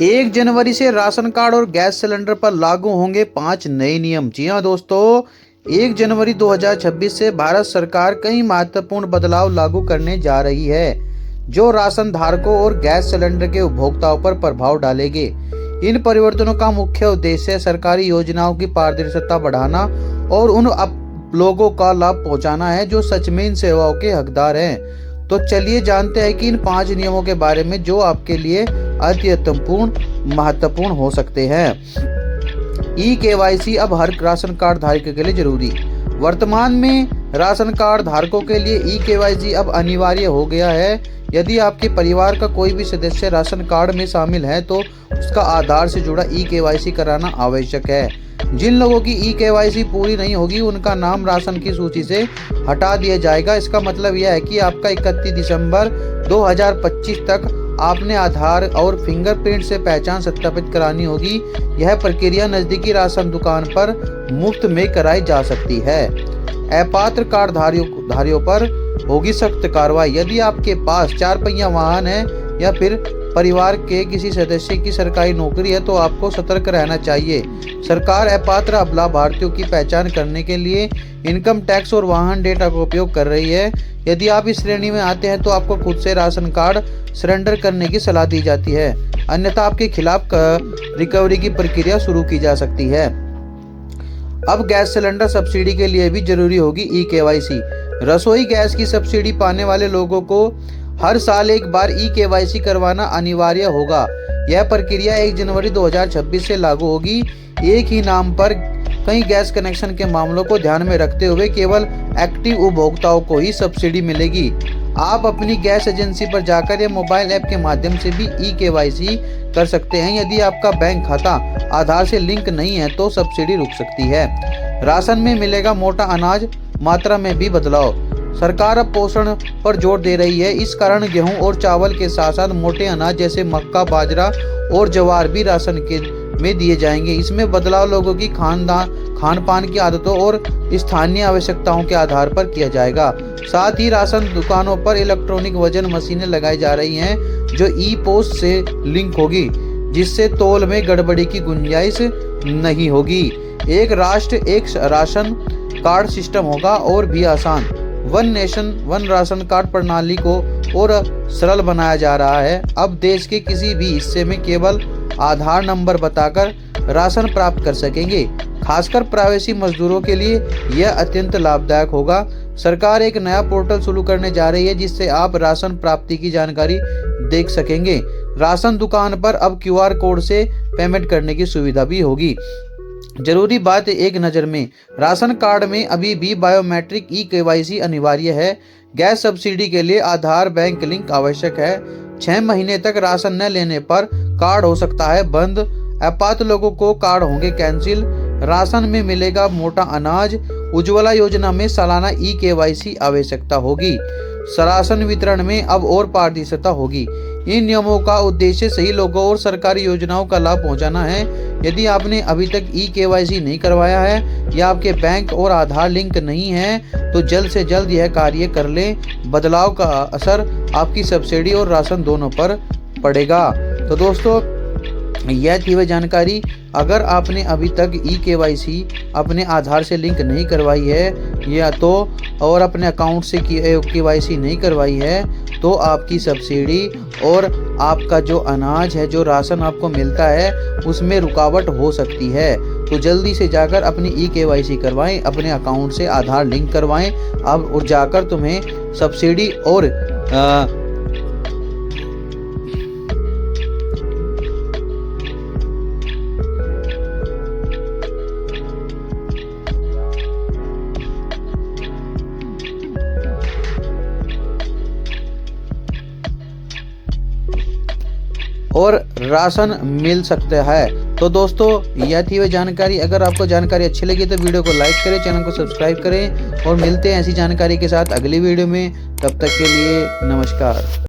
1 जनवरी से ration card और gas cylinder पर लागू होंगे 5 नए नियम। जी हाँ दोस्तों, 1 जनवरी 2026 से भारत सरकार कई महत्वपूर्ण बदलाव लागू करने जा रही है, जो राशन धारकों और गैस सिलेंडर के उपभोक्ताओं पर प्रभाव डालेंगे। इन परिवर्तनों का मुख्य उद्देश्य सरकारी योजनाओं की पारदर्शिता बढ़ाना और उन लोगों का लाभ पहुंचाना है जो सच में इन सेवाओं के हकदार हैं। तो चलिए जानते हैं कि इन 5 नियमों के बारे में जो आपके लिए अत्यंत महत्वपूर्ण हो सकते हैं। ई-केवाईसी अब हर राशन कार्ड धारक के लिए जरूरी। वर्तमान में राशन कार्ड धारकों के लिए ई-केवाईसी अब अनिवार्य हो गया है। यदि आपके परिवार का कोई भी सदस्य राशन कार्ड में शामिल है तो उसका आधार से जुड़ा ई-केवाईसी कराना आवश्यक है। जिन लोगों की ई-केवाईसी पूरी नहीं होगी उनका नाम राशन की सूची से हटा दिया जाएगा। इसका मतलब यह है कि आपका 31 दिसंबर 2025 तक आपने आधार और फिंगरप्रिंट से पहचान सत्यापित करानी होगी। यह प्रक्रिया नजदीकी राशन दुकान पर मुफ्त में कराई जा सकती है। अपात्र कार्ड धारियों पर होगी सख्त कार्रवाई। यदि आपके पास 4 पहिया वाहन है या फिर परिवार के किसी सदस्य की सरकारी नौकरी है तो आपको सतर्क रहना चाहिए। सरकार अपात्र लाभार्थियों की पहचान करने के लिए इनकम टैक्स और वाहन डेटा का उपयोग कर रही है। यदि आप इस श्रेणी में आते हैं तो आपको खुद से राशन कार्ड सरेंडर करने की सलाह दी जाती है, अन्यथा आपके खिलाफ रिकवरी की प्रक्रिया शुरू की जा सकती है। अब गैस सिलेंडर सब्सिडी के लिए भी जरूरी होगी ई-केवाईसी। रसोई गैस की सब्सिडी पाने वाले लोगों को हर साल एक बार ई-केवाईसी करवाना अनिवार्य होगा। यह प्रक्रिया 1 जनवरी 2026 से लागू होगी। एक ही नाम पर कई गैस कनेक्शन के मामलों को ध्यान में रखते हुए केवल एक्टिव उपभोक्ताओं को ही सब्सिडी मिलेगी। आप अपनी गैस एजेंसी पर जाकर या मोबाइल ऐप के माध्यम से भी ई-केवाईसी कर सकते हैं। यदि आपका बैंक खाता आधार से लिंक नहीं है तो सब्सिडी रुक सकती है। राशन में मिलेगा मोटा अनाज, मात्रा में भी बदलाव। सरकार अब पोषण पर जोर दे रही है। इस कारण गेहूं और चावल के साथ साथ मोटे अनाज जैसे मक्का, बाजरा और ज्वार भी राशन में दिए जाएंगे। इसमें बदलाव लोगों की खान पान की आदतों और स्थानीय आवश्यकताओं के आधार पर किया जाएगा। साथ ही राशन दुकानों पर इलेक्ट्रॉनिक वजन मशीनें लगाई जा रही हैं जो ई-पोस्ट से लिंक होगी, जिससे तौल में गड़बड़ी की गुंजाइश नहीं होगी। एक राष्ट्र एक राशन कार्ड सिस्टम होगा और भी आसान। One nation one ration card प्रणाली को और सरल बनाया जा रहा है। अब देश के किसी भी हिस्से में केवल आधार नंबर बताकर राशन प्राप्त कर सकेंगे। खासकर प्रवासी मजदूरों के लिए यह अत्यंत लाभदायक होगा। सरकार एक नया पोर्टल शुरू करने जा रही है जिससे आप राशन प्राप्ति की जानकारी देख सकेंगे। राशन दुकान पर अब QR कोड से पेमेंट करने की सुविधा भी होगी। जरूरी बात एक नज़र में, राशन कार्ड में अभी भी बायोमेट्रिक ई-केवाईसी अनिवार्य है। गैस सब्सिडी के लिए आधार बैंक लिंक आवश्यक है। 6 महीने तक राशन न लेने पर कार्ड हो सकता है बंद। अपात्र लोगों को कार्ड होंगे कैंसिल। राशन में मिलेगा मोटा अनाज। उज्ज्वला योजना में सालाना ई-केवाईसी आवश्यकता होगी। राशन वितरण में अब और पारदर्शिता होगी। इन नियमों का उद्देश्य सही लोगों और सरकारी योजनाओं का लाभ पहुंचाना है। यदि आपने अभी तक ई-केवाईसी नहीं करवाया है या आपके बैंक और आधार लिंक नहीं है तो जल्द से जल्द यह कार्य कर लें। बदलाव का असर आपकी सब्सिडी और राशन दोनों पर पड़ेगा। तो दोस्तों, यह थी वह जानकारी। अगर आपने अभी तक ई-केवाईसी अपने आधार से लिंक नहीं करवाई है या तो और अपने अकाउंट से केवाईसी नहीं करवाई है तो आपकी सब्सिडी और आपका जो अनाज है, जो राशन आपको मिलता है, उसमें रुकावट हो सकती है। तो जल्दी से जाकर अपनी ई-केवाईसी करवाएं, अपने अकाउंट से आधार लिंक करवाएं। अब और जाकर तुम्हें सब्सिडी और राशन मिल सकता है। तो दोस्तों, यह थी वह जानकारी। अगर आपको जानकारी अच्छी लगी तो वीडियो को लाइक करें, चैनल को सब्सक्राइब करें और मिलते हैं ऐसी जानकारी के साथ अगली वीडियो में। तब तक के लिए नमस्कार।